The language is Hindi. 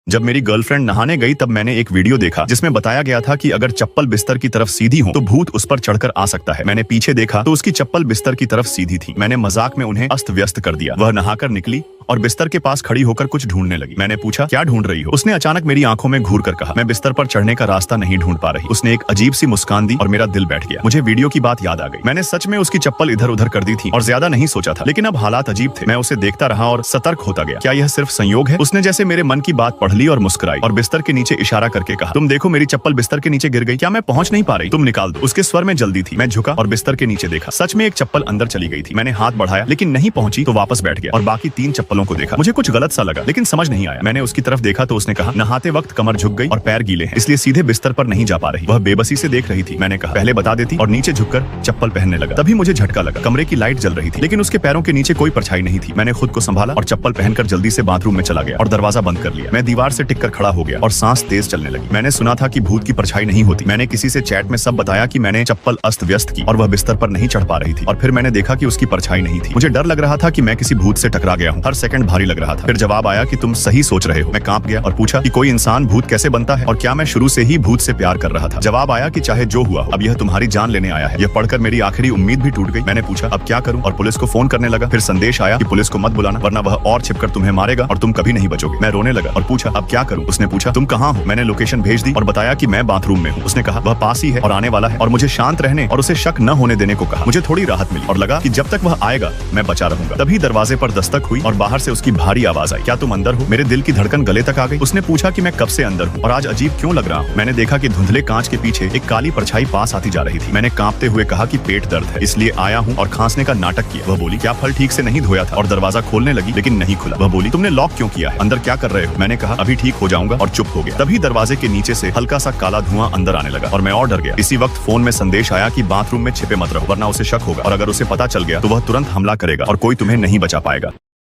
जब मेरी गर्लफ्रेंड नहाने गई तब मैंने एक वीडियो देखा जिसमें बताया गया था कि अगर चप्पल बिस्तर की तरफ सीधी हो तो भूत उस पर चढ़कर आ सकता है। मैंने पीछे देखा तो उसकी चप्पल बिस्तर की तरफ सीधी थी। मैंने मजाक में उन्हें अस्त व्यस्त कर दिया। वह नहाकर निकली और बिस्तर के पास खड़ी होकर कुछ ढूंढने लगी। मैंने पूछा, क्या ढूंढ रही हो? उसने अचानक मेरी आंखों में घूर कर कहा, मैं बिस्तर पर चढ़ने का रास्ता नहीं ढूंढ पा रही। उसने एक अजीब सी मुस्कान दी और मेरा दिल बैठ गया। मुझे वीडियो की बात याद आ गई। मैंने सच में उसकी चप्पल इधर उधर कर दी थी और ज्यादा नहीं सोचा था, लेकिन अब हालात अजीब थे। मैं उसे देखता रहा और सतर्क होता गया। क्या यह सिर्फ संयोग है? उसने जैसे मेरे मन की बात पढ़ ली और मुस्कुराई और बिस्तर के नीचे इशारा करके कहा, तुम देखो मेरी चप्पल बिस्तर के नीचे गिर गई। क्या मैं पहुंच नहीं पा रही? तुम निकाल दो। उसके स्वर में जल्दी थी। मैं झुका और बिस्तर के नीचे देखा। सच में एक चप्पल अंदर चली गई थी। मैंने हाथ बढ़ाया लेकिन नहीं पहुंची तो वापस बैठ गया और बाकी 3 चप्पलों को देखा। मुझे कुछ गलत सा लगा लेकिन समझ नहीं आया। मैंने उसकी तरफ देखा तो उसने कहा, नहाते वक्त कमर झुक गई और पैर गीले हैं इसलिए सीधे बिस्तर पर नहीं जा पा रही। वह बेबसी से देख रही थी। मैंने कहा, पहले बता देती, और नीचे झुककर चप्पल पहनने लगा। तभी मुझे झटका लगा। कमरे की लाइट जल रही थी लेकिन उसके पैरों के नीचे कोई परछाई नहीं थी। मैंने खुद को संभाला और चप्पल पहनकर जल्दी से बाथरूम में चला गया और दरवाजा बंद कर लिया। मैं दीवार से टिककर खड़ा हो गया और सांस तेज चलने लगी। मैंने सुना था कि भूत की परछाई नहीं होती। मैंने किसी से चैट में सब बताया कि मैंने चप्पल अस्त व्यस्त की और वह बिस्तर पर नहीं चढ़ पा रही थी। और फिर मैंने देखा कि उसकी परछाई नहीं थी। मुझे डर लग रहा था कि मैं किसी भूत से टकरा गया हूँ। हर सेकंड भारी लग रहा था। फिर जवाब आया कि तुम सही सोच रहे हो। मैं कांप गया और पूछा कि कोई इंसान भूत कैसे बनता है और क्या मैं शुरू से ही भूत से प्यार कर रहा था। जवाब आया कि चाहे जो हुआ अब यह तुम्हारी जान लेने आया है। यह पढ़कर मेरी आखिरी उम्मीद भी टूट गई। मैंने पूछा, अब क्या करूं? और पुलिस को फोन करने लगा। फिर संदेश आया कि पुलिस को मत बुलाना वरना वह और छिपकर तुम्हें मारेगा और तुम कभी नहीं बचोगे। मैं रोने लगा और पूछा, अब क्या करूं? उसने पूछा, तुम कहाँ हो? मैंने लोकेशन भेज दी और बताया कि मैं बाथरूम में हूँ। उसने कहा, वह पास ही है और आने वाला है, और मुझे शांत रहने और उसे शक न होने देने को कहा। मुझे थोड़ी राहत मिली और लगा कि जब तक वह आएगा मैं बचा रहूंगा। तभी दरवाजे पर दस्तक हुई और बाहर से उसकी भारी आवाज आई, क्या तुम अंदर हो? मेरे दिल की धड़कन गले तक आ गई। उसने पूछा कि मैं कब से अंदर हूँ और आज अजीब क्यों लग रहा हूँ। मैंने देखा कि धुंधले कांच के पीछे एक काली परछाई पास आती जा रही थी। मैंने कांपते हुए कहा कि पेट दर्द है इसलिए आया हूँ और खांसने का नाटक किया। वह बोली, क्या फल ठीक से नहीं धोया था? और दरवाजा खोलने लगी लेकिन नहीं खुला। वह बोली, तुमने लॉक क्यों किया है? अंदर क्या कर रहे हो? मैंने कहा, अभी ठीक हो जाऊंगा, और चुप हो गया। तभी दरवाजे के नीचे से हल्का सा काला धुआं अंदर आने लगा और मैं और डर गया। इसी वक्त फोन में संदेश आया कि बाथरूम में छिपे मत रहो वरना उसे शक होगा और अगर उसे पता चल गया तो वह तुरंत हमला करेगा और कोई तुम्हें नहीं बचा पाएगा।